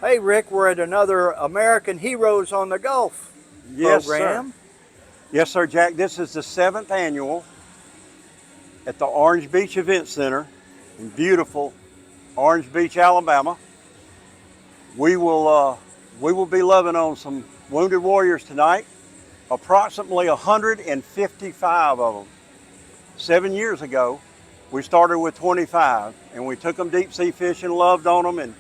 Hey, Rick, we're at another American Heroes on the Gulf program. Sir. Yes, sir, Jack. This is the 7th annual at the Orange Beach Event Center in beautiful Orange Beach, Alabama. We will be loving on some wounded warriors tonight. Approximately 155 of them. 7 years ago, we started with 25, and we took them deep sea fishing, loved on them, and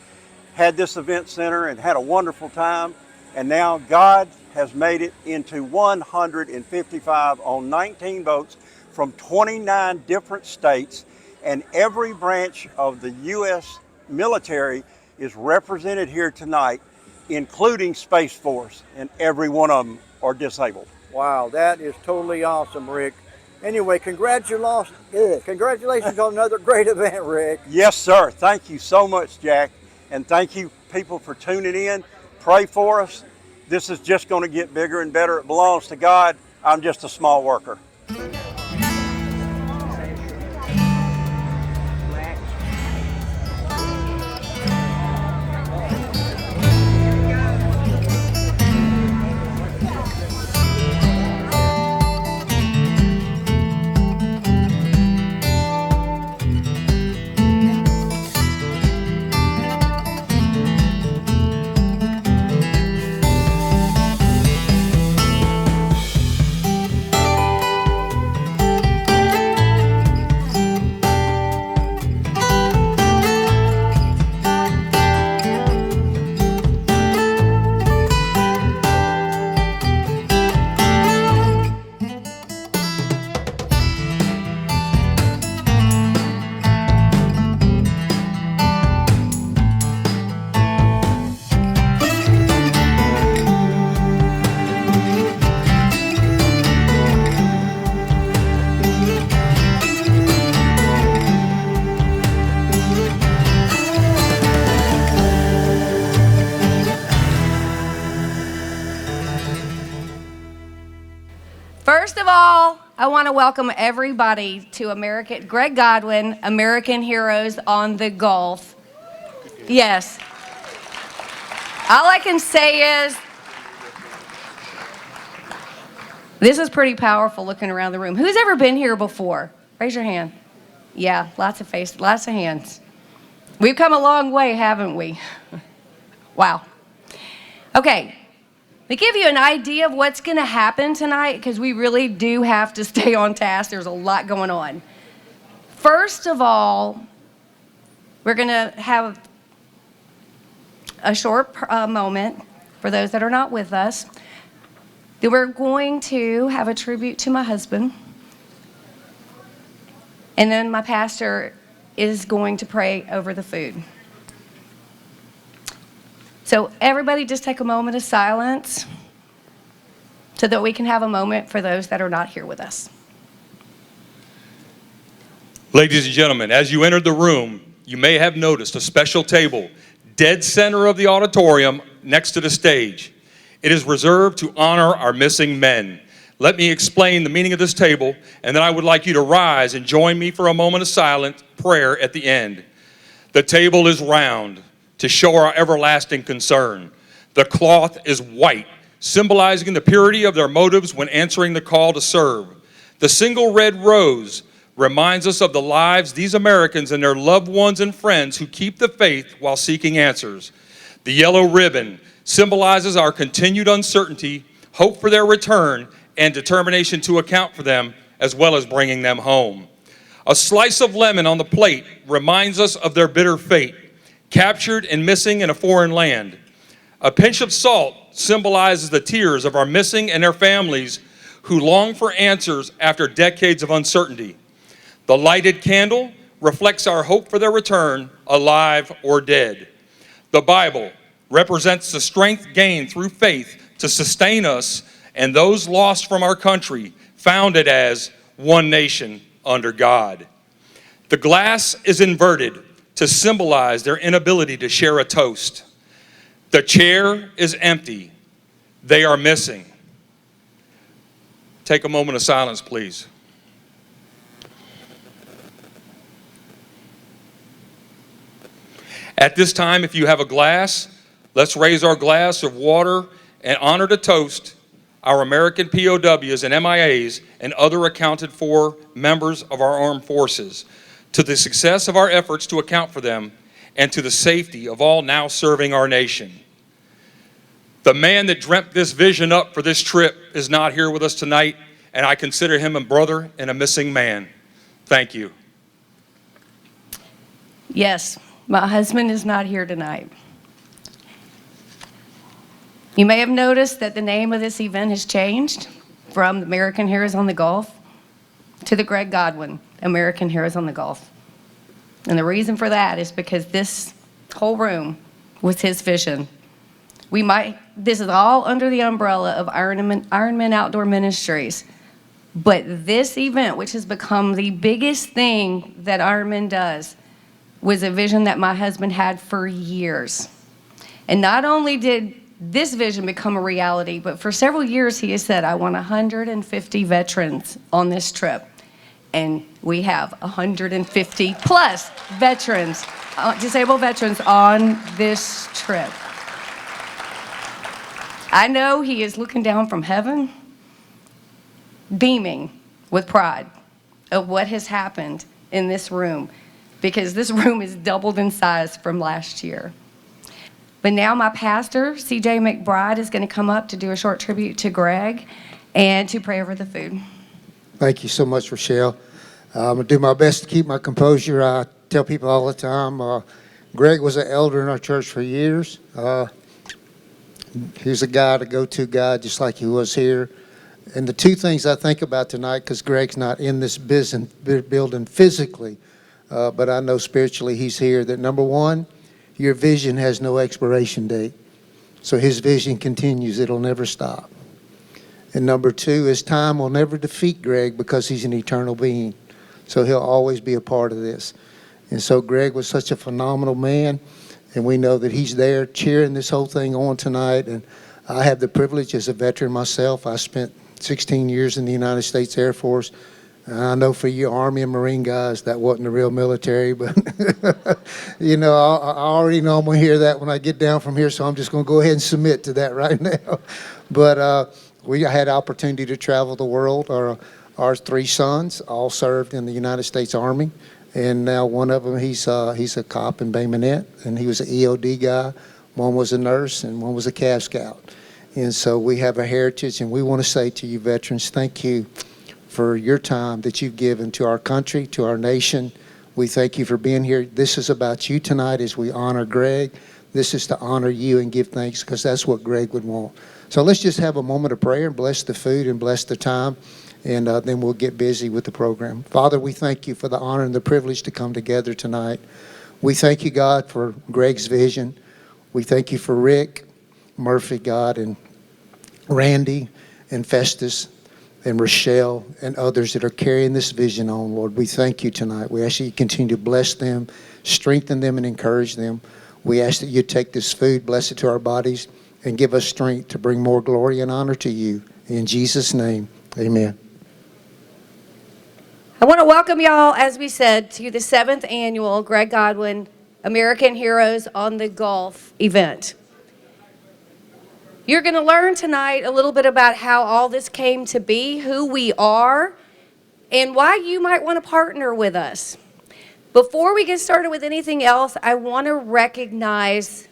had this event center and had a wonderful time. And now God has made it into 155 on 19 boats from 29 different states, and every branch of the U.S. military is represented here tonight, including Space Force, and every one of them are disabled. Wow, that is totally awesome, Rick. Anyway, congratulations on another great event, Rick. Yes, sir. Thank you so much, Jack. And thank you, people, for tuning in. Pray for us. This is just going to get bigger and better. It belongs to God. I'm just a small worker. First of all, I want to welcome everybody to Greg Godwin, American Heroes on the Gulf. Yes. All I can say is, this is pretty powerful looking around the room. Who's ever been here before? Raise your hand. Yeah, lots of hands. We've come a long way, haven't we? Wow. Okay. To give you an idea of what's going to happen tonight, because we really do have to stay on task. There's a lot going on. First of all, we're going to have a short moment for those that are not with us. Then we're going to have a tribute to my husband. And then my pastor is going to pray over the food. So everybody just take a moment of silence so that we can have a moment for those that are not here with us. Ladies and gentlemen, as you entered the room, you may have noticed a special table dead center of the auditorium next to the stage. It is reserved to honor our missing men. Let me explain the meaning of this table, and then I would like you to rise and join me for a moment of silent prayer at the end. The table is round to show our everlasting concern. The cloth is white, symbolizing the purity of their motives when answering the call to serve. The single red rose reminds us of the lives these Americans and their loved ones and friends who keep the faith while seeking answers. The yellow ribbon symbolizes our continued uncertainty, hope for their return, and determination to account for them, as well as bringing them home. A slice of lemon on the plate reminds us of their bitter fate, captured and missing in a foreign land. A pinch of salt symbolizes the tears of our missing and their families who long for answers after decades of uncertainty. The lighted candle reflects our hope for their return, alive or dead. The Bible represents the strength gained through faith to sustain us and those lost from our country, founded as one nation under God. The glass is inverted to symbolize their inability to share a toast. The chair is empty. They are missing. Take a moment of silence, please. At this time, if you have a glass, Let's raise our glass of water and honor to toast our American POWs and MIAs and other accounted for members of our armed forces, to the success of our efforts to account for them, and to the safety of all now serving our nation. The man that dreamt this vision up for this trip is not here with us tonight, and I consider him a brother and a missing man. Thank you. Yes, my husband is not here tonight. You may have noticed that the name of this event has changed from American Heroes on the Gulf to the Greg Godwin American Heroes on the Gulf. And the reason for that is because this whole room was his vision. This is all under the umbrella of Iron Men Outdoor Ministries. But this event, which has become the biggest thing that Iron Men does, was a vision that my husband had for years. And not only did this vision become a reality, but for several years he has said, I want 150 veterans on this trip. And we have 150 plus veterans, disabled veterans on this trip. I know he is looking down from heaven, beaming with pride of what has happened in this room, because this room is doubled in size from last year. But now my pastor, C.J. McBride, is going to come up to do a short tribute to Greg and to pray over the food. Thank you so much, Rochelle. I'm going to do my best to keep my composure. I tell people all the time, Greg was an elder in our church for years. He's a guy, to go-to guy, just like he was here. And the two things I think about tonight, because Greg's not in this building physically, but I know spiritually he's here, that number one, your vision has no expiration date. So his vision continues. It'll never stop. And number two, his time will never defeat Greg because he's an eternal being. So he'll always be a part of this. And so Greg was such a phenomenal man, and we know that he's there cheering this whole thing on tonight. And I have the privilege as a veteran myself. I spent 16 years in the United States Air Force. I know for you Army and Marine guys, that wasn't the real military, but you know, I already know I'm going to hear that when I get down from here, so I'm just going to go ahead and submit to that right now. But we had opportunity to travel the world. Our three sons all served in the United States Army, and now one of them, he's a cop in Bay Minette, and he was an EOD guy. One was a nurse, and one was a Cav Scout. And so we have a heritage, and we want to say to you veterans, thank you for your time that you've given to our country, to our nation. We thank you for being here. This is about you tonight as we honor Greg. This is to honor you and give thanks, because that's what Greg would want. So let's just have a moment of prayer and bless the food and bless the time, and then we'll get busy with the program. Father, we thank you for the honor and the privilege to come together tonight. We thank you, God, for Greg's vision. We thank you for Rick, Murphy, God, and Randy, and Festus, and Rochelle, and others that are carrying this vision on, Lord. We thank you tonight. We ask that you continue to bless them, strengthen them, and encourage them. We ask that you take this food, bless it to our bodies, and give us strength to bring more glory and honor to you. In Jesus' name, amen. I want to welcome y'all, as we said, to the 7th annual Greg Godwin American Heroes on the Gulf event. You're going to learn tonight a little bit about how all this came to be, who we are, and why you might want to partner with us. Before we get started with anything else, I want to recognize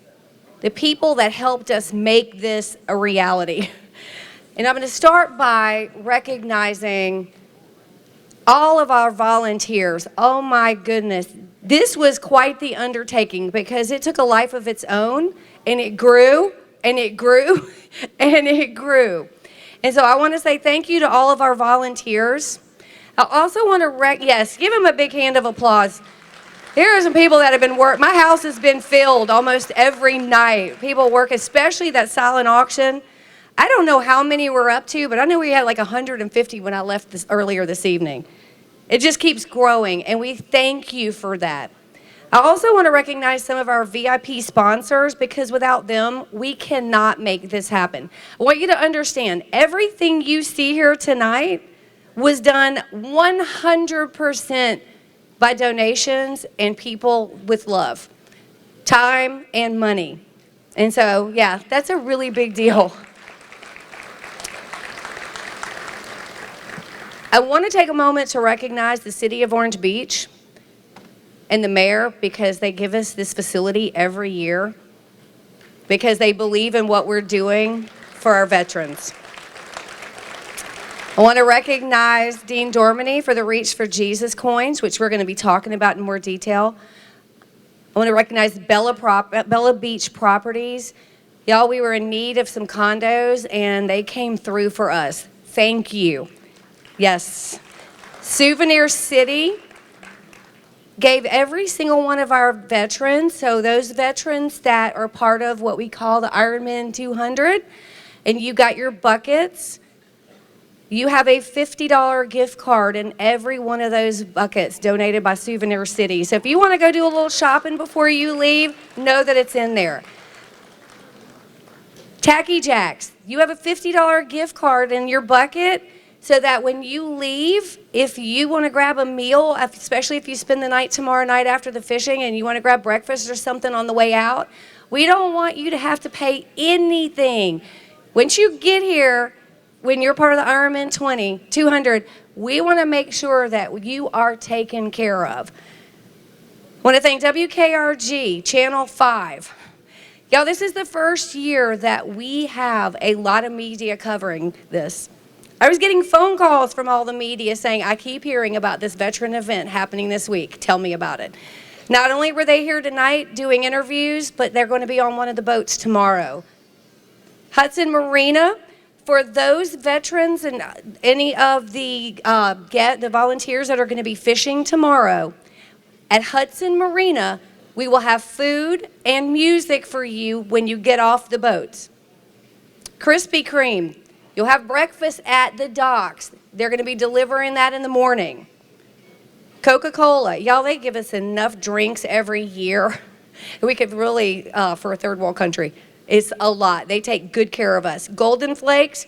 the people that helped us make this a reality. And I'm going to start by recognizing all of our volunteers. Oh my goodness. This was quite the undertaking because it took a life of its own, and it grew. And it grew, and it grew. And so I want to say thank you to all of our volunteers. I also want to, give them a big hand of applause. There are some people that have been my house has been filled almost every night. People work, especially that silent auction. I don't know how many we're up to, but I know we had like 150 when I left earlier this evening. It just keeps growing, and we thank you for that. I also want to recognize some of our VIP sponsors, because without them, we cannot make this happen. I want you to understand, everything you see here tonight was done 100% by donations and people with love, time and money. And so, yeah, that's a really big deal. I want to take a moment to recognize the city of Orange Beach and the mayor because they give us this facility every year because they believe in what we're doing for our veterans. I want to recognize Dean Dormany for the Reach for Jesus coins, which we're going to be talking about in more detail. I want to recognize Bella Beach Properties. Y'all, we were in need of some condos, and they came through for us. Thank you. Yes. Souvenir City gave every single one of our veterans, so those veterans that are part of what we call the Iron Men 200, and you got your buckets, you have a $50 gift card in every one of those buckets donated by Souvenir City. So if you want to go do a little shopping before you leave, know that it's in there. Tacky Jacks, you have a $50 gift card in your bucket so that when you leave, if you want to grab a meal, especially if you spend the night tomorrow night after the fishing and you want to grab breakfast or something on the way out, we don't want you to have to pay anything. Once you get here, when you're part of the Iron Men 200, we want to make sure that you are taken care of. I want to thank WKRG, Channel 5. Y'all, this is the first year that we have a lot of media covering this. I was getting phone calls from all the media saying, I keep hearing about this veteran event happening this week. Tell me about it. Not only were they here tonight doing interviews, but they're going to be on one of the boats tomorrow. Hudson Marina, for those veterans and any of the volunteers that are going to be fishing tomorrow, at Hudson Marina, we will have food and music for you when you get off the boats. Krispy Kreme, you'll have breakfast at the docks. They're going to be delivering that in the morning. Coca-Cola, y'all, they give us enough drinks every year. We could really, for a third world country, it's a lot. They take good care of us. Golden Flakes,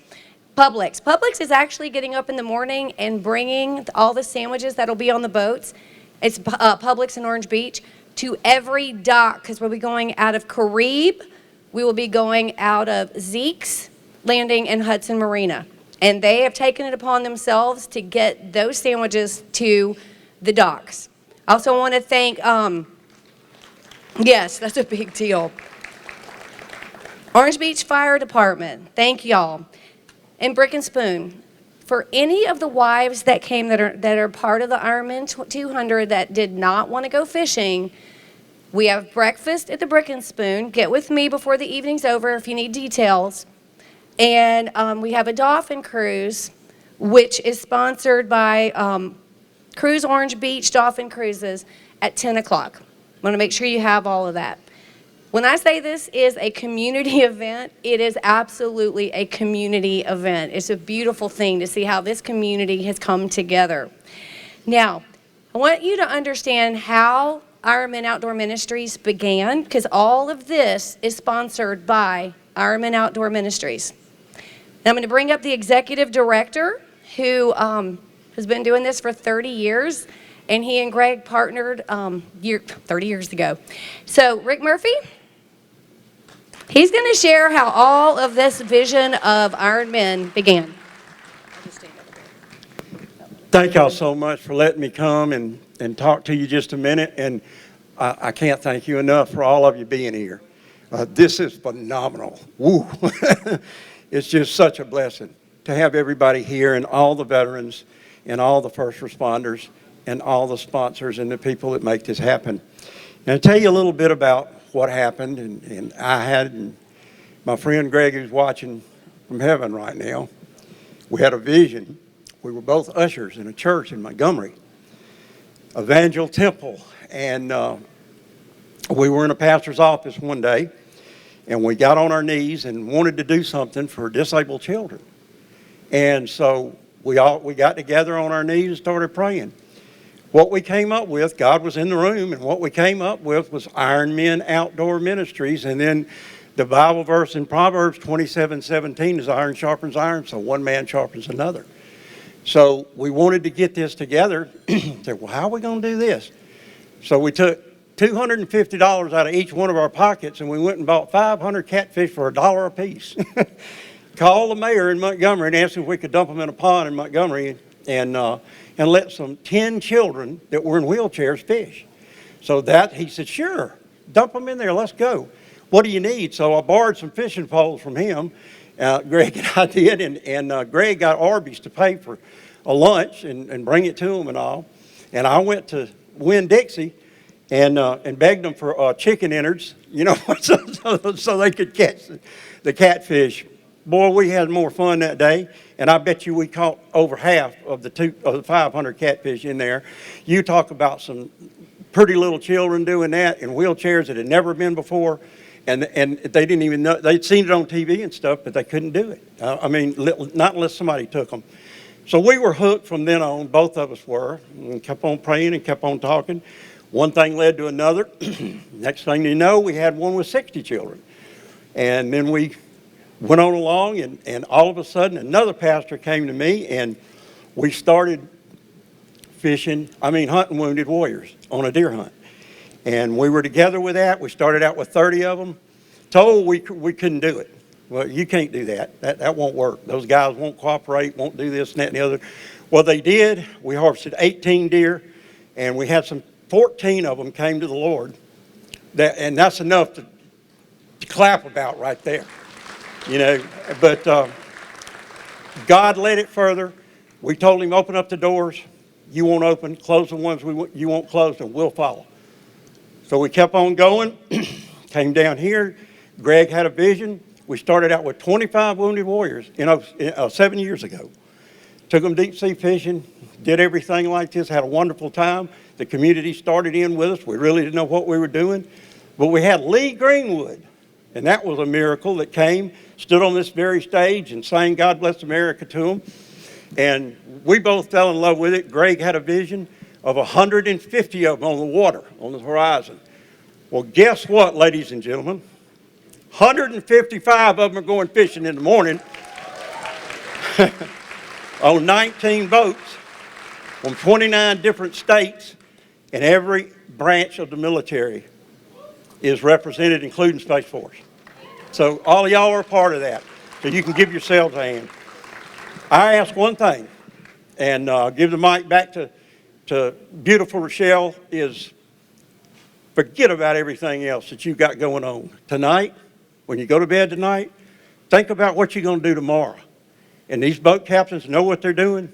Publix. Publix is actually getting up in the morning and bringing all the sandwiches that'll be on the boats. It's Publix in Orange Beach to every dock because we'll be going out of Carib. We will be going out of Zeke's Landing in Hudson Marina. And they have taken it upon themselves to get those sandwiches to the docks. I also want to thank, yes, that's a big deal. Orange Beach Fire Department, thank y'all. And Brick and Spoon, for any of the wives that came that are part of the Iron Men 200 that did not want to go fishing, we have breakfast at the Brick and Spoon. Get with me before the evening's over if you need details. And we have a dolphin cruise, which is sponsored by Cruise Orange Beach Dolphin Cruises at 10 o'clock. I want to make sure you have all of that. When I say this is a community event, it is absolutely a community event. It's a beautiful thing to see how this community has come together. Now, I want you to understand how Iron Men Outdoor Ministries began, because all of this is sponsored by Iron Men Outdoor Ministries. And I'm going to bring up the executive director who has been doing this for 30 years, and he and Greg partnered 30 years ago. So, Rick Murphy, he's going to share how all of this vision of Iron Men began. Thank y'all so much for letting me come and talk to you just a minute. And I can't thank you enough for all of you being here. This is phenomenal. Woo. It's just such a blessing to have everybody here and all the veterans and all the first responders and all the sponsors and the people that make this happen. And I'll tell you a little bit about what happened. And I had, and my friend Greg who's watching from heaven right now, we had a vision. We were both ushers in a church in Montgomery, Evangel Temple. And we were in a pastor's office one day, and we got on our knees and wanted to do something for disabled children. And so we got together on our knees and started praying. What we came up with, God was in the room, and what we came up with was Iron Men Outdoor Ministries. And then the Bible verse in Proverbs 27:17 is iron sharpens iron, so one man sharpens another. So we wanted to get this together. Said, well, how are we going to do this? So we took $250 out of each one of our pockets, and we went and bought 500 catfish for $1 a piece. Called the mayor in Montgomery and asked if we could dump them in a pond in Montgomery and let some 10 children that were in wheelchairs fish. So he said, sure, dump them in there, let's go. What do you need? So I borrowed some fishing poles from him. Greg and I did, and Greg got Arby's to pay for a lunch and bring it to them and all. And I went to Winn-Dixie and begged them for chicken innards, you know, so they could catch the catfish. Boy, we had more fun that day, and I bet you we caught over half of the 500 catfish in there. You talk about some pretty little children doing that in wheelchairs that had never been before, and they didn't even know. They'd seen it on TV and stuff, but they couldn't do it. I mean, not unless somebody took them. So we were hooked from then on, both of us were, and kept on praying and kept on talking. One thing led to another. Next thing you know, we had one with 60 children. And then we went on along, and all of a sudden another pastor came to me, and we started hunting wounded warriors on a deer hunt. And we were together with that. We started out with 30 of them. Told we couldn't do it. Well, you can't do that. That won't work. Those guys won't cooperate, won't do this and that and the other. Well, they did. We harvested 18 deer, and we had 14 of them came to the Lord. And that's enough to clap about right there. You know, but God led it further. We told him, open up the doors. You won't open. Close the ones you won't close, and we'll follow. So we kept on going. Came down here. Greg had a vision. We started out with 25 wounded warriors 7 years ago. Took them deep sea fishing, did everything like this, had a wonderful time. The community started in with us. We really didn't know what we were doing. But we had Lee Greenwood, and that was a miracle that came, stood on this very stage and sang God Bless America to him. And we both fell in love with it. Greg had a vision of 150 of them on the water, on the horizon. Well, guess what, ladies and gentlemen? 155 of them are going fishing in the morning on 19 boats from 29 different states, and every branch of the military is represented, including Space Force. So all of y'all are a part of that, so you can give yourselves a hand. I ask one thing, and give the mic back to beautiful Rochelle, is forget about everything else that you've got going on. Tonight, when you go to bed tonight, think about what you're going to do tomorrow. And these boat captains know what they're doing.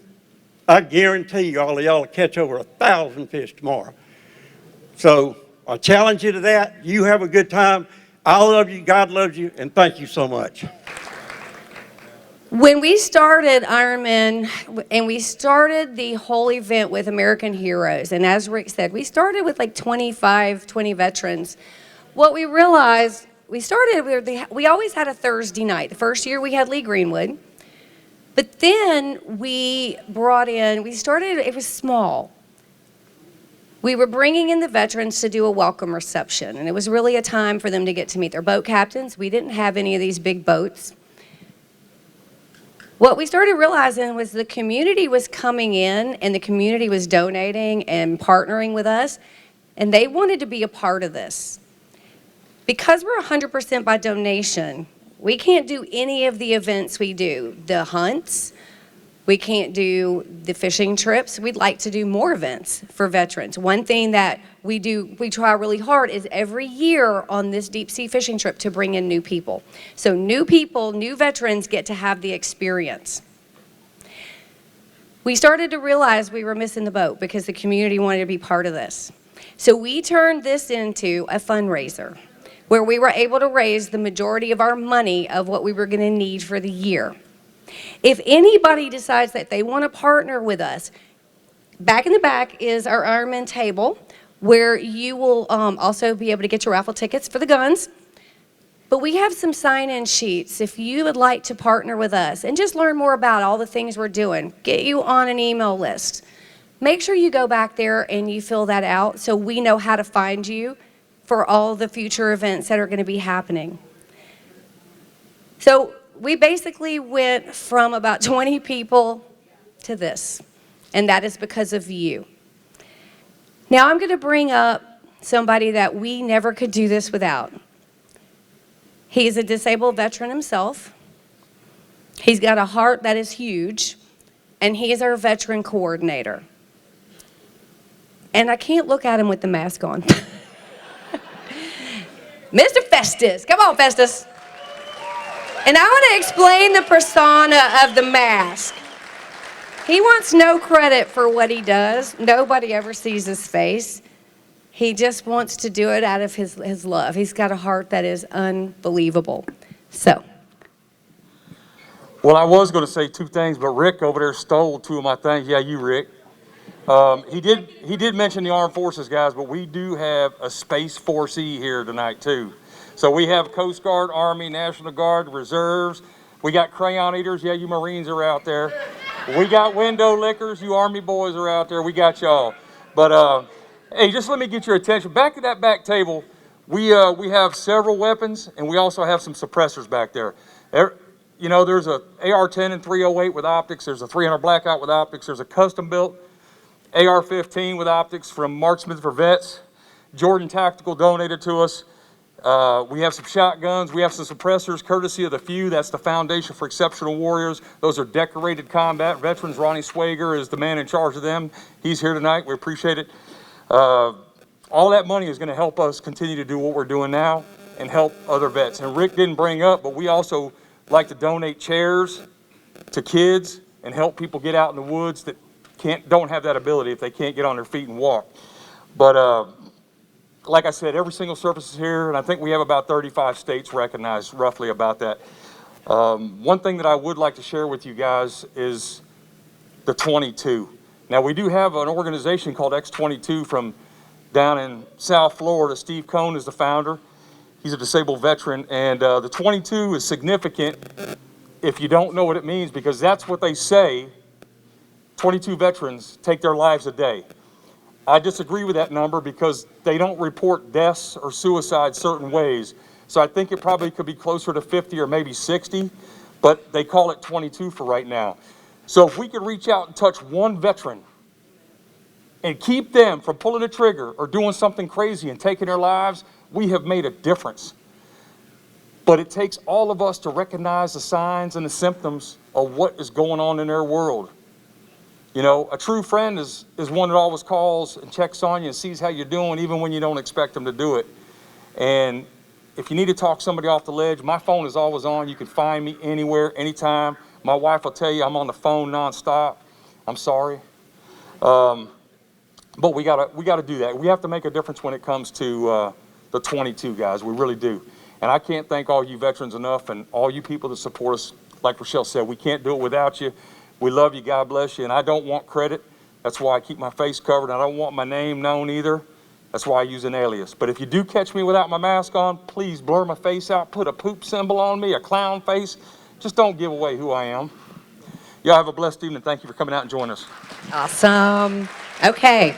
I guarantee you all of y'all will catch over 1,000 fish tomorrow. So I challenge you to that. You have a good time. I love you, God loves you, and thank you so much. When we started Ironman, and we started the whole event with American Heroes, and as Rick said, we started with like 20 veterans. What we realized, we always had a Thursday night. The first year we had Lee Greenwood, but then it was small. We were bringing in the veterans to do a welcome reception, and it was really a time for them to get to meet their boat captains. We didn't have any of these big boats. What we started realizing was the community was coming in, and the community was donating and partnering with us, and they wanted to be a part of this. Because we're 100% by donation, we can't do any of the events we do. The hunts, we can't do the fishing trips. We'd like to do more events for veterans. One thing that we try really hard is every year on this deep sea fishing trip to bring in new people. So new people, new veterans get to have the experience. We started to realize we were missing the boat because the community wanted to be part of this. So we turned this into a fundraiser where we were able to raise the majority of our money of what we were going to need for the year. If anybody decides that they want to partner with us, back in the back is our Ironman table, where you will also be able to get your raffle tickets for the guns. But we have some sign-in sheets if you would like to partner with us and just learn more about all the things we're doing, get you on an email list. Make sure you go back there and you fill that out so we know how to find you for all the future events that are going to be happening. So we basically went from about 20 people to this, and that is because of you. Now I'm going to bring up somebody that we never could do this without. He's a disabled veteran himself. He's got a heart that is huge, and he is our veteran coordinator. And I can't look at him with the mask on. Mr. Festus, come on, Festus. And I want to explain the persona of the mask. He wants no credit for what he does. Nobody ever sees his face. He just wants to do it out of his love. He's got a heart that is unbelievable. So. Well, I was going to say two things, but Rick over there stole two of my things. Yeah, you, Rick. He did mention the Armed Forces, guys, but we do have a Space Force E here tonight, too. So we have Coast Guard, Army, National Guard, Reserves. We got crayon eaters. Yeah, you Marines are out there. We got window lickers. You Army boys are out there. We got y'all. But, hey, just let me get your attention. Back to that back table, we have several weapons, and we also have some suppressors back there. You know, there's a AR-10 and 308 with optics. There's a 300 blackout with optics. There's a custom-built AR-15 with optics from Marksman for Vets. Jordan Tactical donated to us. We have some shotguns. We have some suppressors, courtesy of the Few. That's the Foundation for Exceptional Warriors. Those are decorated combat veterans. Ronnie Swager is the man in charge of them. He's here tonight. We appreciate it. All that money is going to help us continue to do what we're doing now and help other vets. And Rick didn't bring up, but we also like to donate chairs to kids and help people get out in the woods that don't have that ability if they can't get on their feet and walk. But like I said, every single service is here, and I think we have about 35 states recognized roughly about that. One thing that I would like to share with you guys is the 22. Now, we do have an organization called X22 from down in South Florida. Steve Cohn is the founder. He's a disabled veteran, and the 22 is significant if you don't know what it means, because that's what they say 22 veterans take their lives a day. I disagree with that number because they don't report deaths or suicides certain ways. So I think it probably could be closer to 50 or maybe 60, but they call it 22 for right now. So if we could reach out and touch one veteran and keep them from pulling a trigger or doing something crazy and taking their lives, we have made a difference. But it takes all of us to recognize the signs and the symptoms of what is going on in their world. You know, a true friend is one that always calls and checks on you and sees how you're doing even when you don't expect them to do it. And if you need to talk somebody off the ledge, my phone is always on. You can find me anywhere, anytime. My wife will tell you I'm on the phone nonstop. I'm sorry. But we gotta do that. We have to make a difference when it comes to the 22 guys. We really do. And I can't thank all you veterans enough and all you people that support us. Like Rochelle said, we can't do it without you. We love you, God bless you, and I don't want credit. That's why I keep my face covered. I don't want my name known either. That's why I use an alias. But if you do catch me without my mask on, please blur my face out, put a poop symbol on me, a clown face. Just don't give away who I am. Y'all have a blessed evening. Thank you for coming out and joining us. Awesome. Okay.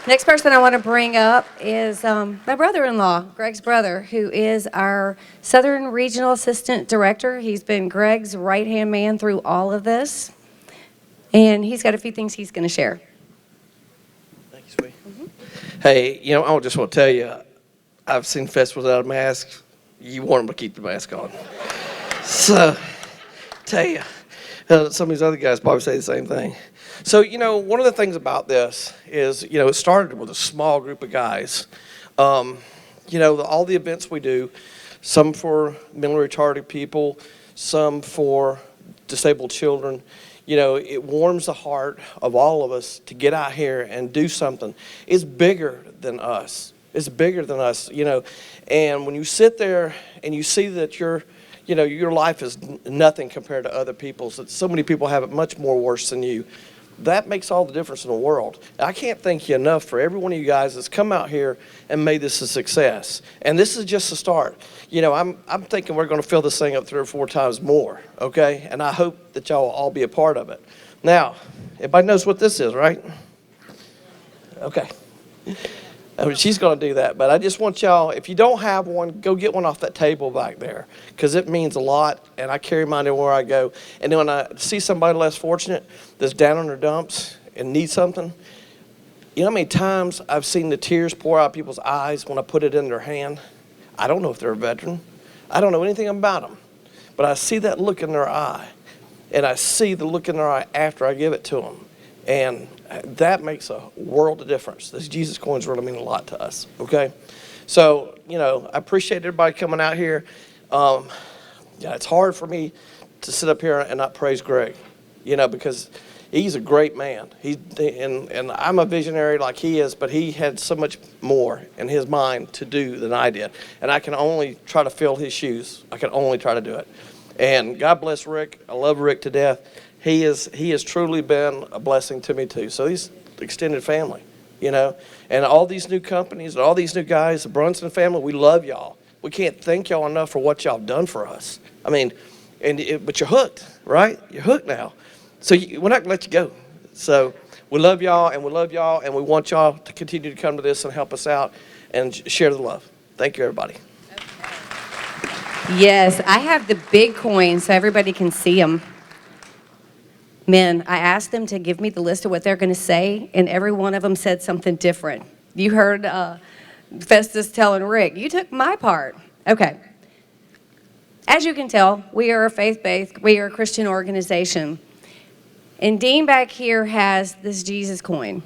Next person I want to bring up is my brother-in-law, Greg's brother, who is our Southern Regional Assistant Director. He's been Greg's right-hand man through all of this, and he's got a few things he's going to share. Thank you, sweetie. Mm-hmm. Hey, you know, I just want to tell you, I've seen festivals without a mask. You want them to keep the mask on. So, tell you, some of these other guys probably say the same thing. So, you know, one of the things about this is, you know, it started with a small group of guys. You know, all the events we do, some for mentally retarded people, some for disabled children, you know, it warms the heart of all of us to get out here and do something. It's bigger than us. It's bigger than us, you know. And when you sit there and you see that your life is nothing compared to other people's, that so many people have it much more worse than you, that makes all the difference in the world. I can't thank you enough for every one of you guys that's come out here and made this a success. And this is just the start. You know, I'm thinking we're going to fill this thing up 3 or 4 times more, okay? And I hope that y'all will all be a part of it. Now, everybody knows what this is, right? Okay. I mean, she's going to do that, but I just want y'all, if you don't have one, go get one off that table back there, because it means a lot, and I carry mine everywhere I go. And then when I see somebody less fortunate that's down on their dumps and needs something, You know how many times I've seen the tears pour out people's eyes when I put it in their hand? I don't know if they're a veteran. I don't know anything about them. But I see that look in their eye. And I see the look in their eye after I give it to them. And that makes a world of difference. These Jesus coins really mean a lot to us, okay? So, you know, I appreciate everybody coming out here. Yeah, it's hard for me to sit up here and not praise Greg, you know, because he's a great man. And I'm a visionary like he is, but he had so much more in his mind to do than I did. And I can only try to fill his shoes. I can only try to do it. And God bless Rick. I love Rick to death. He has truly been a blessing to me too. So he's extended family, you know. And all these new companies, all these new guys, the Brunson family, we love y'all. We can't thank y'all enough for what y'all have done for us. I mean, but you're hooked, right? You're hooked now. So we're not going to let you go. So we love y'all, and we want y'all to continue to come to this and help us out and share the love. Thank you, everybody. Yes, I have the big coins so everybody can see them. Men, I asked them to give me the list of what they're going to say, and every one of them said something different. You heard Festus telling Rick, you took my part. Okay. As you can tell, we are a faith-based, we are a Christian organization. And Dean back here has this Jesus coin.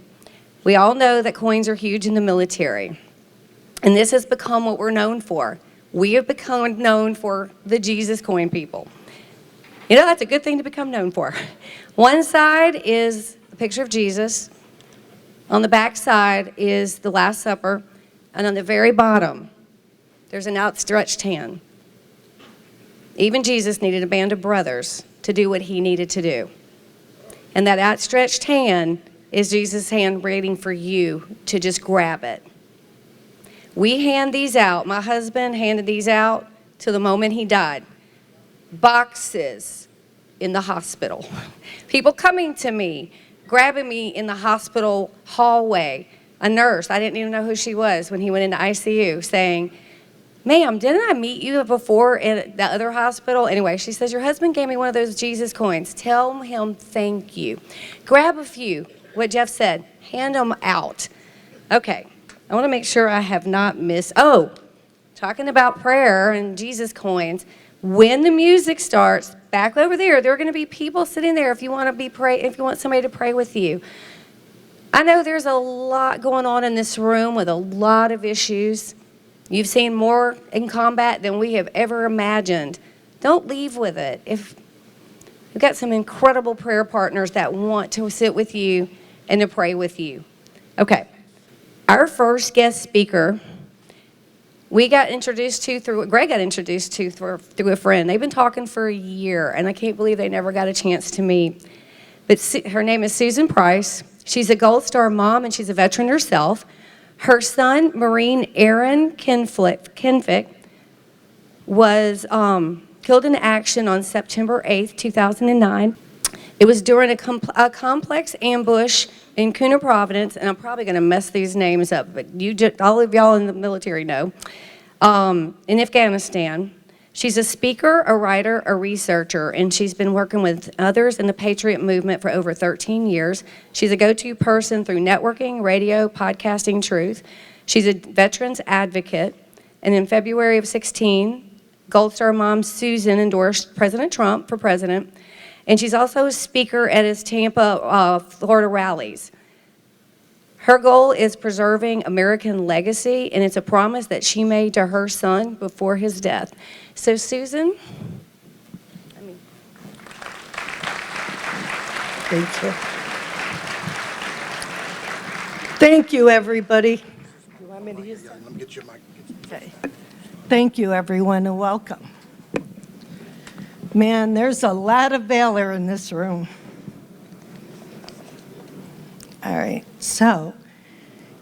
We all know that coins are huge in the military. And this has become what we're known for. We have become known for the Jesus coin people. You know, that's a good thing to become known for. One side is the picture of Jesus. On the back side is the Last Supper. And on the very bottom, there's an outstretched hand. Even Jesus needed a band of brothers to do what he needed to do. And that outstretched hand is Jesus' hand waiting for you to just grab it. We hand these out. My husband handed these out to the moment he died. Boxes in the hospital. People coming to me, grabbing me in the hospital hallway. A nurse, I didn't even know who she was when he went into ICU, saying, ma'am, didn't I meet you before at the other hospital? Anyway, she says, your husband gave me one of those Jesus coins. Tell him thank you. Grab a few, what Jeff said, hand them out. Okay, I want to make sure I have not missed, talking about prayer and Jesus coins. When the music starts, back over there are going to be people sitting there if you want somebody to pray with you. I know there's a lot going on in this room with a lot of issues. You've seen more in combat than we have ever imagined. Don't leave with it. We've got some incredible prayer partners that want to sit with you and to pray with you. Okay, our first guest speaker, Greg got introduced to through a friend. They've been talking for a year, and I can't believe they never got a chance to meet. But her name is Susan Price. She's a Gold Star mom, and she's a veteran herself. Her son, Marine Aaron Kenfick, was killed in action on September 8th, 2009. It was during a complex ambush in Cooner, Providence, and I'm probably going to mess these names up, but all of y'all in the military know, in Afghanistan. She's a speaker, a writer, a researcher, and she's been working with others in the Patriot movement for over 13 years. She's a go-to person through networking, radio, podcasting, truth. She's a veterans advocate, and in February of 16, Gold Star mom Susan endorsed President Trump for president, and she's also a speaker at his Tampa, Florida rallies. Her goal is preserving American legacy, and it's a promise that she made to her son before his death. So, Susan. Thank you. Thank you, everybody. You want me to use that? Let me get your mic. Okay. Thank you, everyone, and welcome. Man, there's a lot of valor in this room. All right, so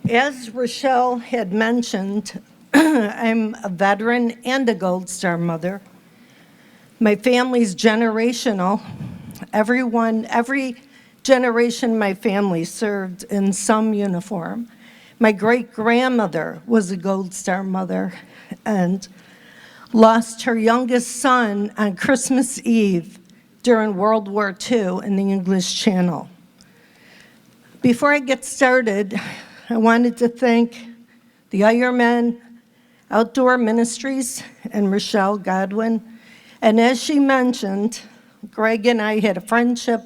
as Rochelle had mentioned, I'm a veteran and a Gold Star mother. My family's generational. Every generation my family served in some uniform. My great-grandmother was a Gold Star mother and lost her youngest son on Christmas Eve during World War II in the English Channel. Before I get started, I wanted to thank the Iron Men Outdoor Ministries and Rochelle Godwin. And as she mentioned, Greg and I had a friendship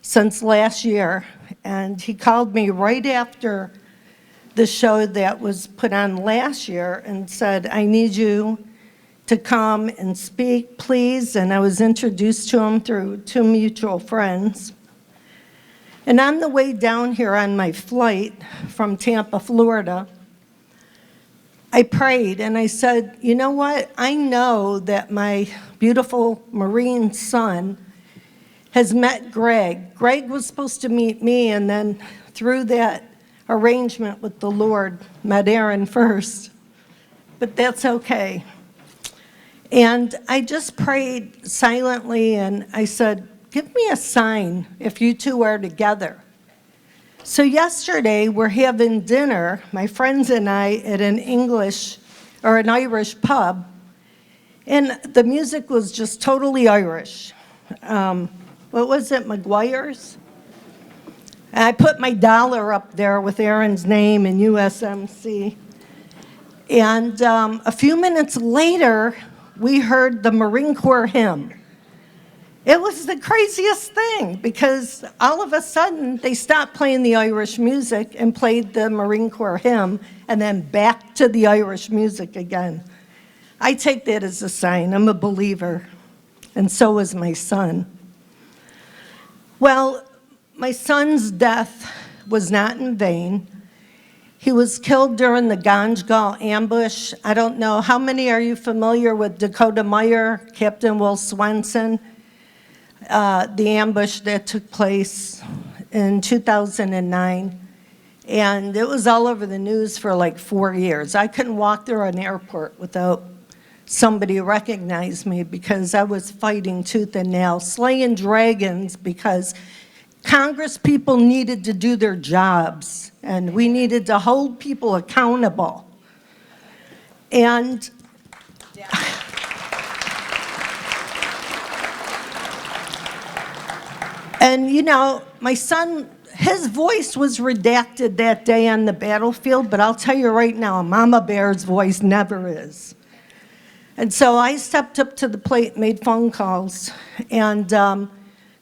since last year, and he called me right after the show that was put on last year and said, I need you to come and speak, please. And I was introduced to him through two mutual friends. And on the way down here on my flight from Tampa, Florida, I prayed and I said, you know what? I know that my beautiful Marine son has met Greg. Greg was supposed to meet me, and then through that arrangement with the Lord, met Aaron first. But that's okay. And I just prayed silently and I said, give me a sign if you two are together. So yesterday we're having dinner, my friends and I, at an Irish pub, and the music was just totally Irish. What was it, McGuire's? And I put my dollar up there with Aaron's name and USMC. And a few minutes later, we heard the Marine Corps hymn. It was the craziest thing because all of a sudden they stopped playing the Irish music and played the Marine Corps hymn and then back to the Irish music again. I take that as a sign. I'm a believer, and so is my son. Well, my son's death was not in vain. He was killed during the Ganjgal ambush. I don't know, how many are you familiar with Dakota Meyer, Captain Will Swenson? The ambush that took place in 2009. And it was all over the news for like 4 years. I couldn't walk through an airport without somebody recognize me because I was fighting tooth and nail, slaying dragons because Congress people needed to do their jobs and we needed to hold people accountable. And you know, my son, his voice was redacted that day on the battlefield, but I'll tell you right now, Mama Bear's voice never is. And so I stepped up to the plate, made phone calls, and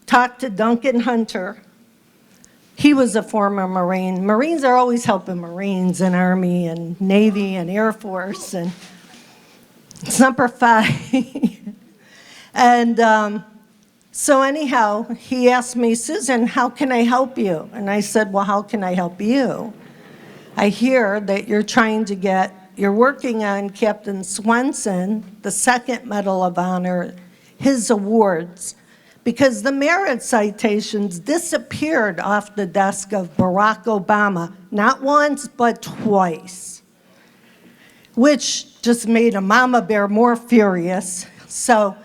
talked to Duncan Hunter. He was a former Marine. Marines are always helping Marines and Army and Navy and Air Force and Semper Fi. And so anyhow, he asked me, Susan, how can I help you? And I said, well, how can I help you? I hear that you're working on Captain Swenson, the second Medal of Honor, his awards, because the merit citations disappeared off the desk of Barack Obama, not once, but twice, which just made a mama bear more furious. So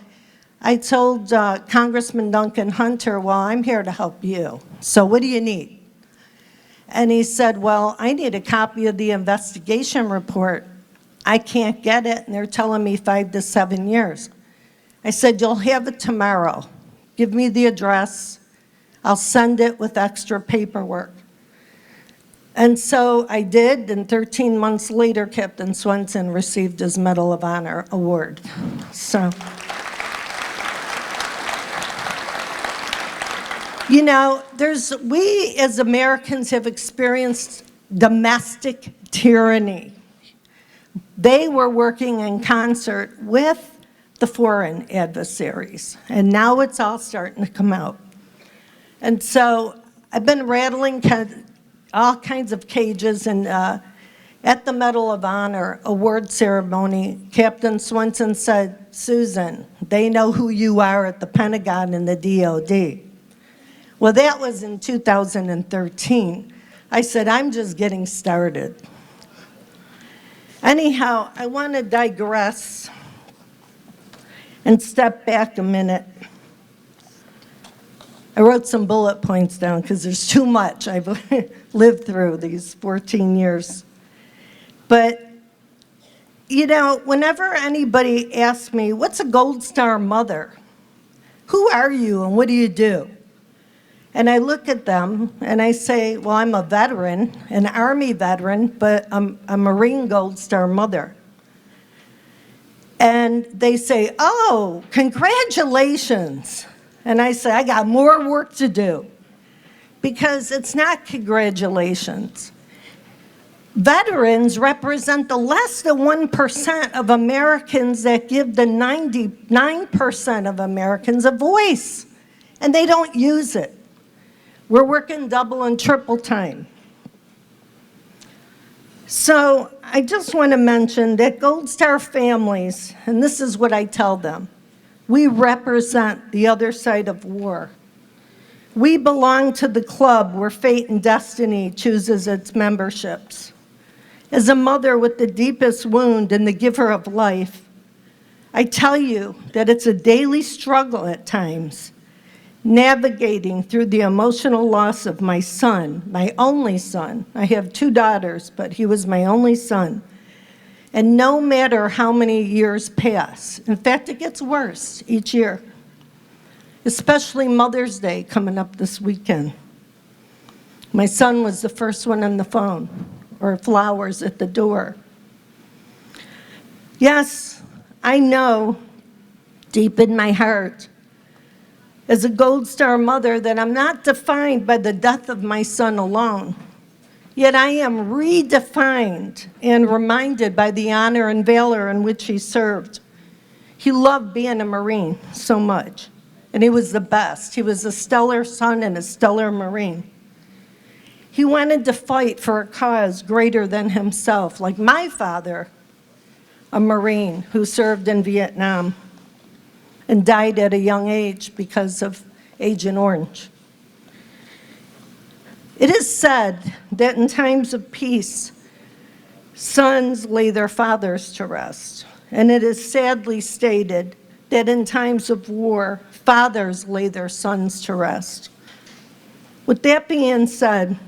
I told Congressman Duncan Hunter, well, I'm here to help you. So what do you need? And he said, well, I need a copy of the investigation report. I can't get it, and they're telling me 5 to 7 years. I said, you'll have it tomorrow. Give me the address. I'll send it with extra paperwork. And so I did, and 13 months later, Captain Swenson received his Medal of Honor award. So, you know, we as Americans have experienced domestic tyranny. They were working in concert with the foreign adversaries, and now it's all starting to come out. And so I've been rattling all kinds of cages, and at the Medal of Honor award ceremony, Captain Swenson said, Susan, they know who you are at the Pentagon and the DOD. Well, that was in 2013. I said, I'm just getting started. Anyhow, I want to digress and step back a minute. I wrote some bullet points down because there's too much I've lived through these 14 years. But, you know, whenever anybody asks me, what's a Gold Star mother? Who are you and what do you do? And I look at them and I say, well, I'm a veteran, an Army veteran, but I'm a Marine Gold Star mother. And they say, oh, congratulations. And I say, I got more work to do. Because it's not congratulations. Veterans represent the less than 1% of Americans that give the 99% of Americans a voice. And they don't use it. We're working double and triple time. So I just want to mention that Gold Star families, and this is what I tell them, we represent the other side of war. We belong to the club where fate and destiny chooses its memberships. As a mother with the deepest wound and the giver of life, I tell you that it's a daily struggle at times, navigating through the emotional loss of my son, my only son. I have 2 daughters, but he was my only son. And no matter how many years pass, in fact, it gets worse each year, especially Mother's Day coming up this weekend. My son was the first one on the phone, or flowers at the door. Yes, I know deep in my heart, as a Gold Star mother, that I'm not defined by the death of my son alone. Yet I am redefined and reminded by the honor and valor in which he served. He loved being a Marine so much, and he was the best. He was a stellar son and a stellar Marine. He wanted to fight for a cause greater than himself, like my father, a Marine who served in Vietnam and died at a young age because of Agent Orange. It is said that in times of peace, sons lay their fathers to rest. And it is sadly stated that in times of war, fathers lay their sons to rest. With that being said,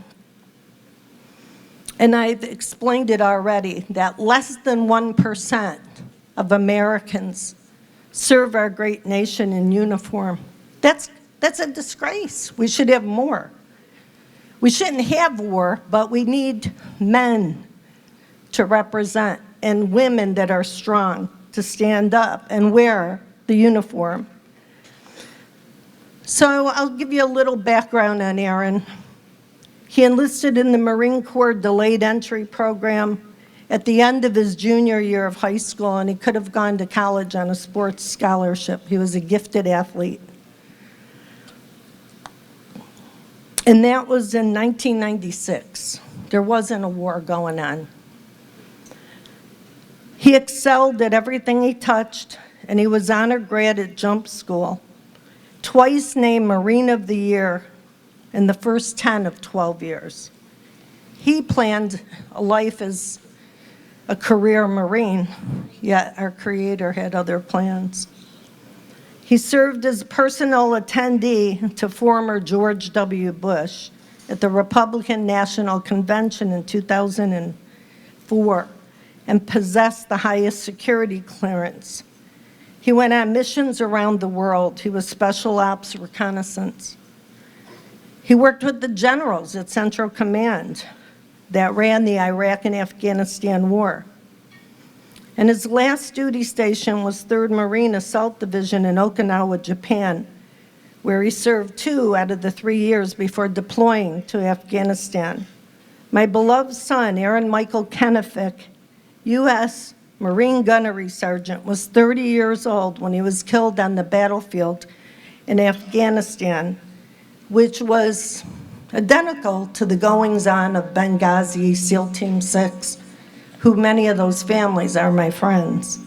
and I've explained it already, that less than 1% of Americans serve our great nation in uniform. That's a disgrace. We should have more. We shouldn't have war, but we need men to represent and women that are strong to stand up and wear the uniform. So I'll give you a little background on Aaron. He enlisted in the Marine Corps Delayed Entry Program at the end of his junior year of high school, and he could have gone to college on a sports scholarship. He was a gifted athlete. And that was in 1996. There wasn't a war going on. He excelled at everything he touched, and he was honor grad at jump school, twice named Marine of the Year in the first 10 of 12 years. He planned a life as a career Marine, yet our Creator had other plans. He served as personal attendee to former George W. Bush at the Republican National Convention in 2004 and possessed the highest security clearance. He went on missions around the world. He was Special Ops Reconnaissance. He worked with the generals at Central Command that ran the Iraq and Afghanistan War. And his last duty station was 3rd Marine Assault Division in Okinawa, Japan, where he served 2 out of the 3 years before deploying to Afghanistan. My beloved son, Aaron Michael Kennefick, U.S. Marine Gunnery Sergeant, was 30 years old when he was killed on the battlefield in Afghanistan, which was identical to the goings-on of Benghazi, SEAL Team 6, who many of those families are my friends.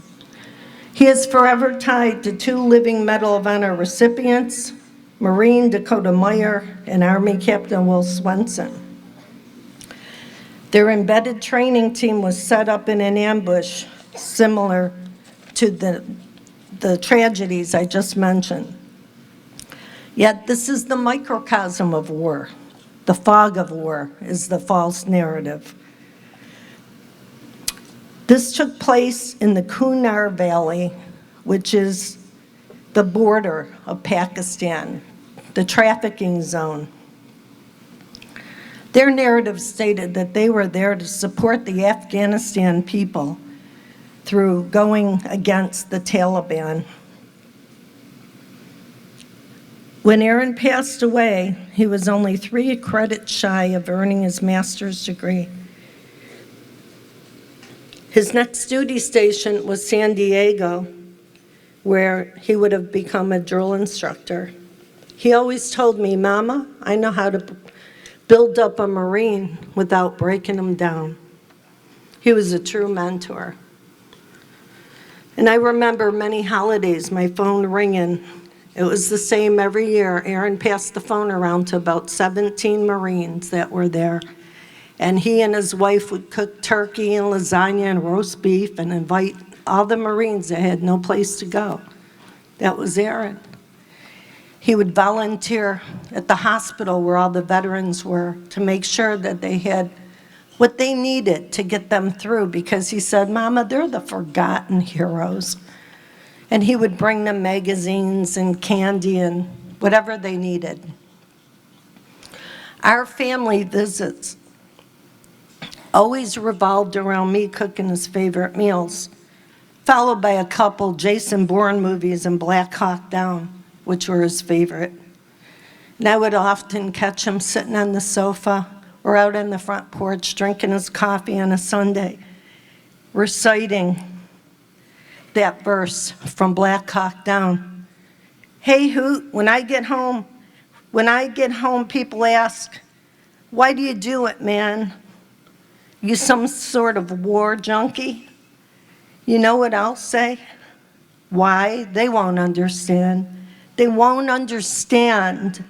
He is forever tied to 2 living Medal of Honor recipients, Marine Dakota Meyer and Army Captain Will Swenson. Their embedded training team was set up in an ambush similar to the tragedies I just mentioned. Yet this is the microcosm of war. The fog of war is the false narrative. This took place in the Kunar Valley, which is the border of Pakistan, the trafficking zone. Their narrative stated that they were there to support the Afghanistan people through going against the Taliban. When Aaron passed away, he was only 3 credits shy of earning his master's degree. His next duty station was San Diego, where he would have become a drill instructor. He always told me, "Mama, I know how to build up a Marine without breaking him down." He was a true mentor. And I remember many holidays, my phone ringing. It was the same every year. Aaron passed the phone around to about 17 Marines that were there. And he and his wife would cook turkey and lasagna and roast beef and invite all the Marines that had no place to go. That was Aaron. He would volunteer at the hospital where all the veterans were to make sure that they had what they needed to get them through, because he said, "Mama, they're the forgotten heroes." And he would bring them magazines and candy and whatever they needed. Our family visits always revolved around me cooking his favorite meals, followed by a couple Jason Bourne movies and Black Hawk Down, which were his favorite. And I would often catch him sitting on the sofa or out on the front porch drinking his coffee on a Sunday, reciting that verse from Black Hawk Down. "Hey, Hoot, when I get home, people ask, 'Why do you do it, man? You some sort of war junkie?' You know what I'll say? Why? They won't understand. They won't understand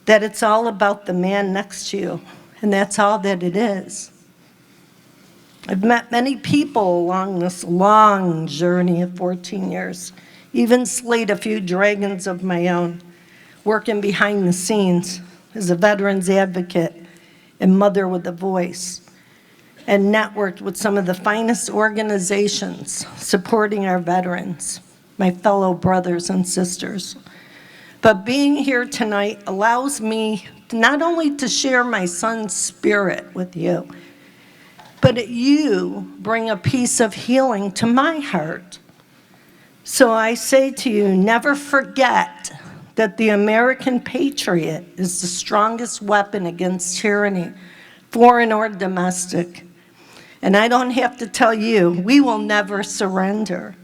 that it's all about the man next to you, and that's all that it is." I've met many people along this long journey of 14 years, even slayed a few dragons of my own, working behind the scenes as a veterans advocate and mother with a voice, and networked with some of the finest organizations supporting our veterans, my fellow brothers and sisters. But being here tonight allows me not only to share my son's spirit with you, but you bring a piece of healing to my heart. So I say to you, never forget that the American patriot is the strongest weapon against tyranny, foreign or domestic. And I don't have to tell you, we will never surrender.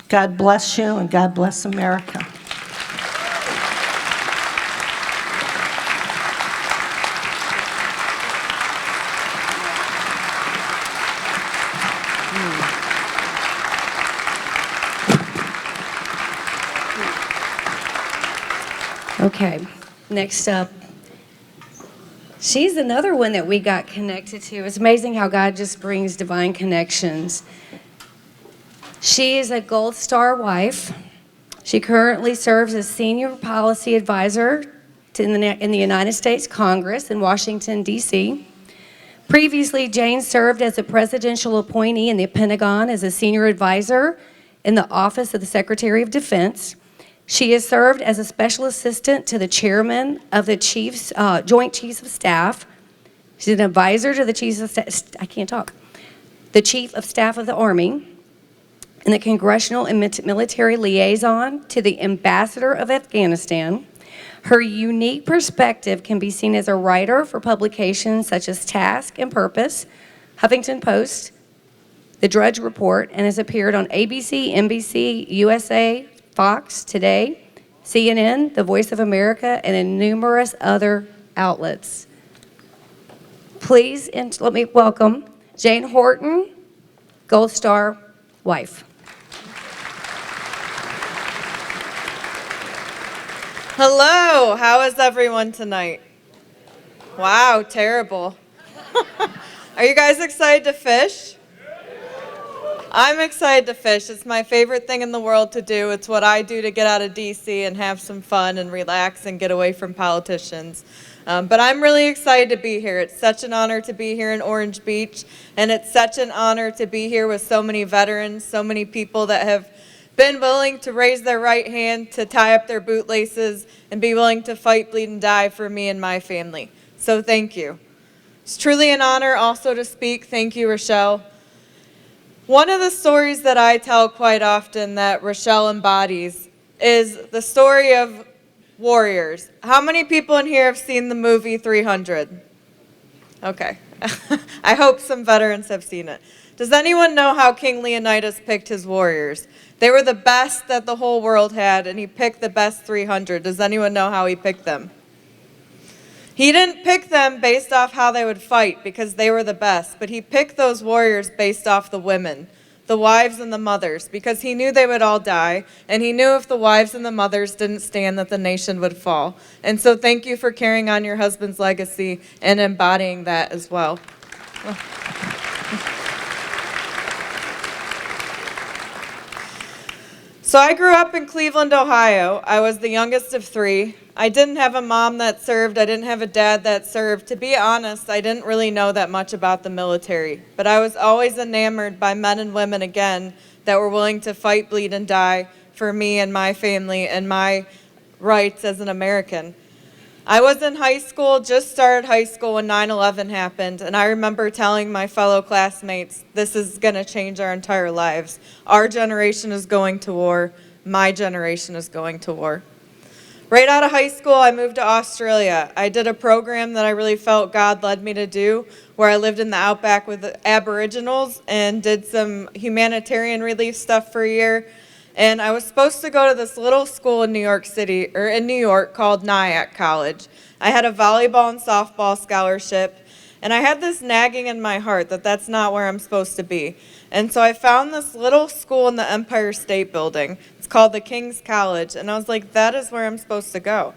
God bless you, and God bless America. Okay, next up. She's another one that we got connected to. It's amazing how God just brings divine connections. She is a Gold Star wife. She currently serves as Senior Policy Advisor in the United States Congress in Washington, D.C. Previously, Jane served as a presidential appointee in the Pentagon as a Senior Advisor in the Office of the Secretary of Defense. She has served as a special assistant to the chairman of the Joint Chiefs of Staff. She's an advisor to the Chiefs of Staff, the Chief of Staff of the Army, and the Congressional and Military Liaison to the Ambassador of Afghanistan. Her unique perspective can be seen as a writer for publications such as Task and Purpose, Huffington Post, The Drudge Report, and has appeared on ABC, NBC, USA, Fox, Today, CNN, The Voice of America, and in numerous other outlets. Please let me welcome Jane Horton, Gold Star wife. Hello, how is everyone tonight? Wow, terrible. Are you guys excited to fish? I'm excited to fish. It's my favorite thing in the world to do. It's what I do to get out of DC and have some fun and relax and get away from politicians. But I'm really excited to be here. It's such an honor to be here in Orange Beach, and it's such an honor to be here with so many veterans, so many people that have been willing to raise their right hand to tie up their bootlaces and be willing to fight, bleed, and die for me and my family. So thank you. It's truly an honor also to speak. Thank you, Rochelle. One of the stories that I tell quite often that Rochelle embodies is the story of warriors. How many people in here have seen the movie 300? Okay. I hope some veterans have seen it. Does anyone know how King Leonidas picked his warriors? They were the best that the whole world had, and he picked the best 300. Does anyone know how he picked them? He didn't pick them based off how they would fight because they were the best, but he picked those warriors based off the women, the wives and the mothers, because he knew they would all die, and he knew if the wives and the mothers didn't stand that the nation would fall. And so thank you for carrying on your husband's legacy and embodying that as well. So I grew up in Cleveland, Ohio. I was the youngest of three. I didn't have a mom that served. I didn't have a dad that served. To be honest, I didn't really know that much about the military. But I was always enamored by men and women, again, that were willing to fight, bleed, and die for me and my family and my rights as an American. I was in high school, just started high school when 9/11 happened, and I remember telling my fellow classmates, this is going to change our entire lives. Our generation is going to war. My generation is going to war. Right out of high school, I moved to Australia. I did a program that I really felt God led me to do, where I lived in the outback with the Aboriginals and did some humanitarian relief stuff for a year. And I was supposed to go to this little school in New York City, or in New York, called Nyack College. I had a volleyball and softball scholarship, and I had this nagging in my heart that that's not where I'm supposed to be. And so I found this little school in the Empire State Building. It's called the King's College, and I was like, that is where I'm supposed to go.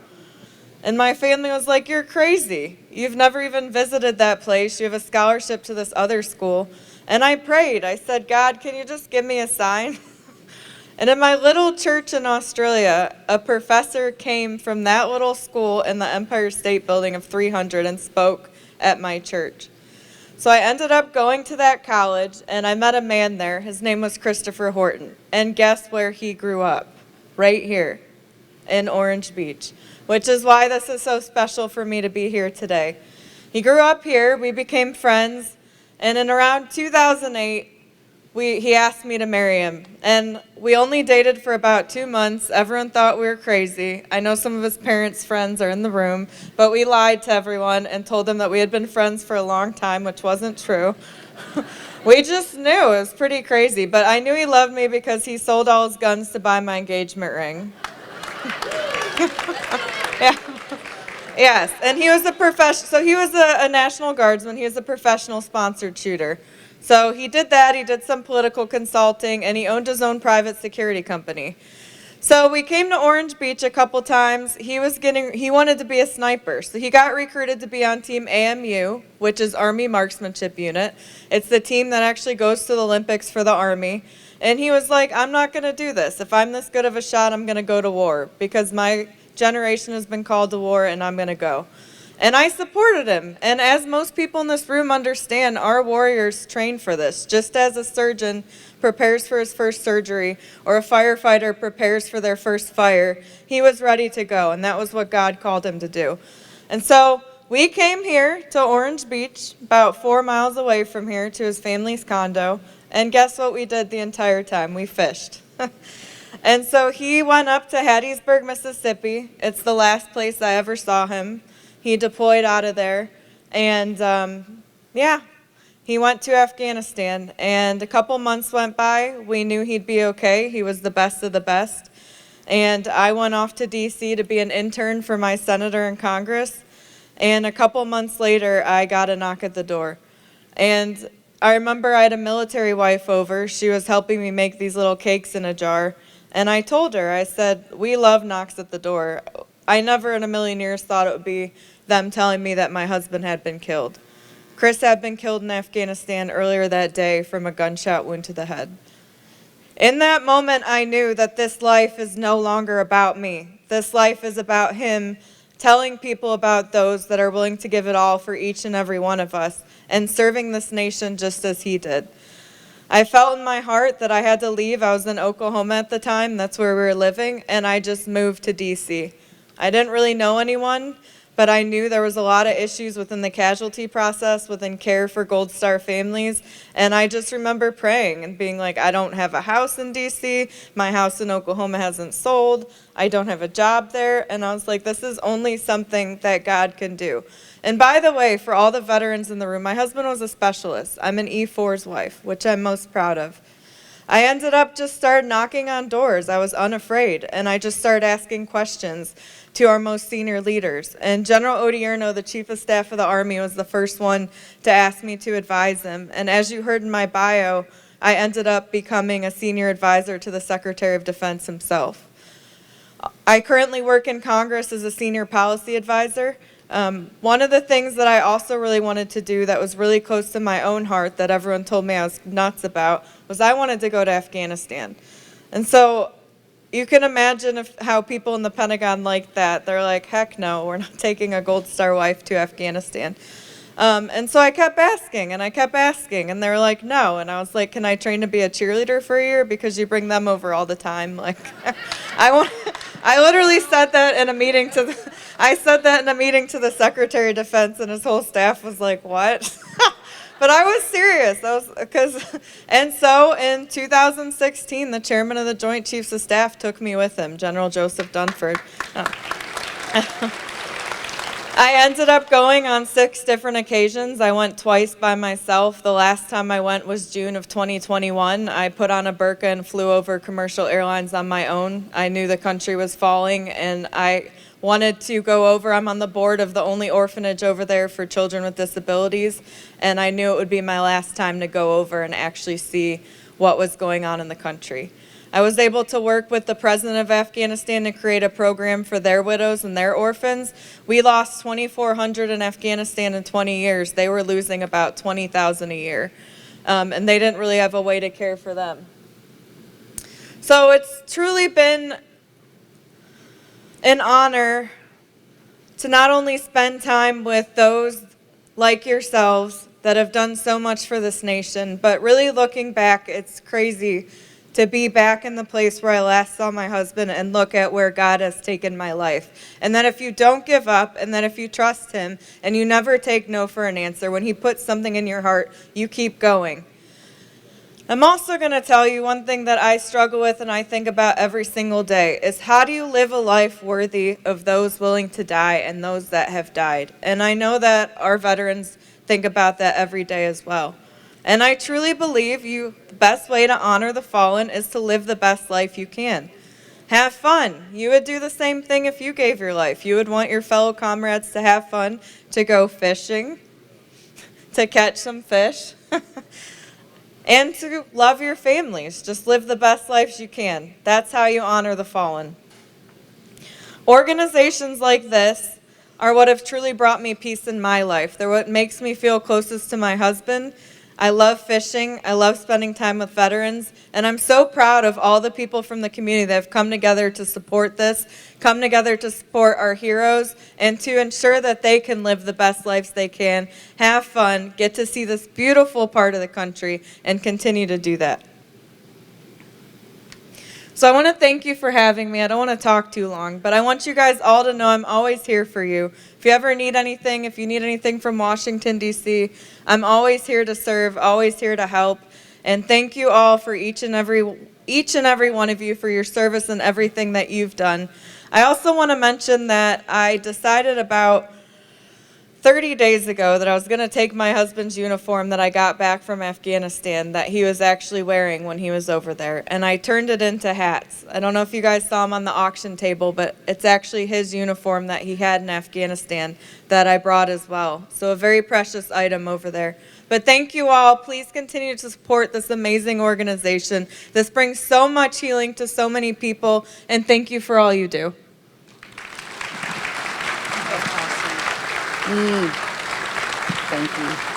And my family was like, you're crazy. You've never even visited that place. You have a scholarship to this other school. And I prayed. I said, God, can you just give me a sign? And in my little church in Australia, a professor came from that little school in the Empire State Building of 300 and spoke at my church. So I ended up going to that college, and I met a man there. His name was Christopher Horton. And guess where he grew up? Right here in Orange Beach, which is why this is so special for me to be here today. He grew up here. We became friends. And in around 2008, he asked me to marry him, and we only dated for about 2 months. Everyone thought we were crazy. I know some of his parents' friends are in the room, but we lied to everyone and told them that we had been friends for a long time, which wasn't true. We just knew. It was pretty crazy, but I knew he loved me because he sold all his guns to buy my engagement ring. Yeah. Yes, and he was he was a National Guardsman. He was a professional sponsored shooter. So he did that, he did some political consulting, and he owned his own private security company. So we came to Orange Beach a couple times. He wanted to be a sniper. So he got recruited to be on Team AMU, which is Army Marksmanship Unit. It's the team that actually goes to the Olympics for the Army. And he was like, I'm not going to do this. If I'm this good of a shot, I'm going to go to war because my generation has been called to war and I'm going to go. And I supported him. And as most people in this room understand, our warriors train for this. Just as a surgeon prepares for his first surgery or a firefighter prepares for their first fire, he was ready to go. And that was what God called him to do. And so we came here to Orange Beach, about 4 miles away from here, to his family's condo. And guess what we did the entire time? We fished. And so he went up to Hattiesburg, Mississippi. It's the last place I ever saw him. He deployed out of there, and he went to Afghanistan, and a couple months went by. We knew he'd be okay. He was the best of the best, and I went off to D.C. to be an intern for my senator in Congress, and a couple months later, I got a knock at the door, and I remember I had a military wife over. She was helping me make these little cakes in a jar, and I told her, I said, we love knocks at the door. I never in a million years thought it would be them telling me that my husband had been killed. Chris had been killed in Afghanistan earlier that day from a gunshot wound to the head. In that moment, I knew that this life is no longer about me. This life is about him telling people about those that are willing to give it all for each and every one of us and serving this nation just as he did. I felt in my heart that I had to leave. I was in Oklahoma at the time. That's where we were living. And I just moved to D.C. I didn't really know anyone, but I knew there was a lot of issues within the casualty process, within care for Gold Star families. And I just remember praying and being like, I don't have a house in D.C. My house in Oklahoma hasn't sold. I don't have a job there. And I was like, this is only something that God can do. And by the way, for all the veterans in the room, my husband was a specialist. I'm an E4's wife, which I'm most proud of. I ended up just started knocking on doors. I was unafraid, and I just started asking questions to our most senior leaders. And General Odierno, the Chief of Staff of the Army, was the first one to ask me to advise him. And as you heard in my bio, I ended up becoming a senior advisor to the Secretary of Defense himself. I currently work in Congress as a senior policy advisor. One of the things that I also really wanted to do that was really close to my own heart that everyone told me I was nuts about was I wanted to go to Afghanistan. And so you can imagine how people in the Pentagon like that. They're like, heck no, we're not taking a Gold Star wife to Afghanistan. And so I kept asking, and they were like, no. And I was like, can I train to be a cheerleader for a year? Because you bring them over all the time. Like, I literally said that in a meeting to the Secretary of Defense, and his whole staff was like, what? But I was serious. And so in 2016, the chairman of the Joint Chiefs of Staff took me with him, General Joseph Dunford. I ended up going on 6 different occasions. I went twice by myself. The last time I went was June of 2021. I put on a burqa and flew over commercial airlines on my own. I knew the country was falling, and I wanted to go over. I'm on the board of the only orphanage over there for children with disabilities, and I knew it would be my last time to go over and actually see what was going on in the country. I was able to work with the president of Afghanistan to create a program for their widows and their orphans. We lost 2,400 in Afghanistan in 20 years. They were losing about 20,000 a year, and they didn't really have a way to care for them. So it's truly been an honor to not only spend time with those like yourselves that have done so much for this nation, but really looking back, it's crazy to be back in the place where I last saw my husband and look at where God has taken my life. And that if you don't give up, and that if you trust him, and you never take no for an answer, when he puts something in your heart, you keep going. I'm also going to tell you one thing that I struggle with and I think about every single day is how do you live a life worthy of those willing to die and those that have died? And I know that our veterans think about that every day as well. And I truly believe the best way to honor the fallen is to live the best life you can. Have fun. You would do the same thing if you gave your life. You would want your fellow comrades to have fun, to go fishing, to catch some fish, and to love your families. Just live the best lives you can. That's how you honor the fallen. Organizations like this are what have truly brought me peace in my life. They're what makes me feel closest to my husband. I love fishing. I love spending time with veterans. And I'm so proud of all the people from the community that have come together to support this, come together to support our heroes, and to ensure that they can live the best lives they can, have fun, get to see this beautiful part of the country, and continue to do that. So I want to thank you for having me. I don't want to talk too long, but I want you guys all to know I'm always here for you. If you ever need anything, if you need anything from Washington, D.C., I'm always here to serve, always here to help. And thank you all for each and every one of you for your service and everything that you've done. I also want to mention that I decided about 30 days ago that I was going to take my husband's uniform that I got back from Afghanistan that he was actually wearing when he was over there, and I turned it into hats. I don't know if you guys saw him on the auction table, but it's actually his uniform that he had in Afghanistan that I brought as well. So a very precious item over there. But thank you all. Please continue to support this amazing organization. This brings so much healing to so many people, and thank you for all you do. Thank you.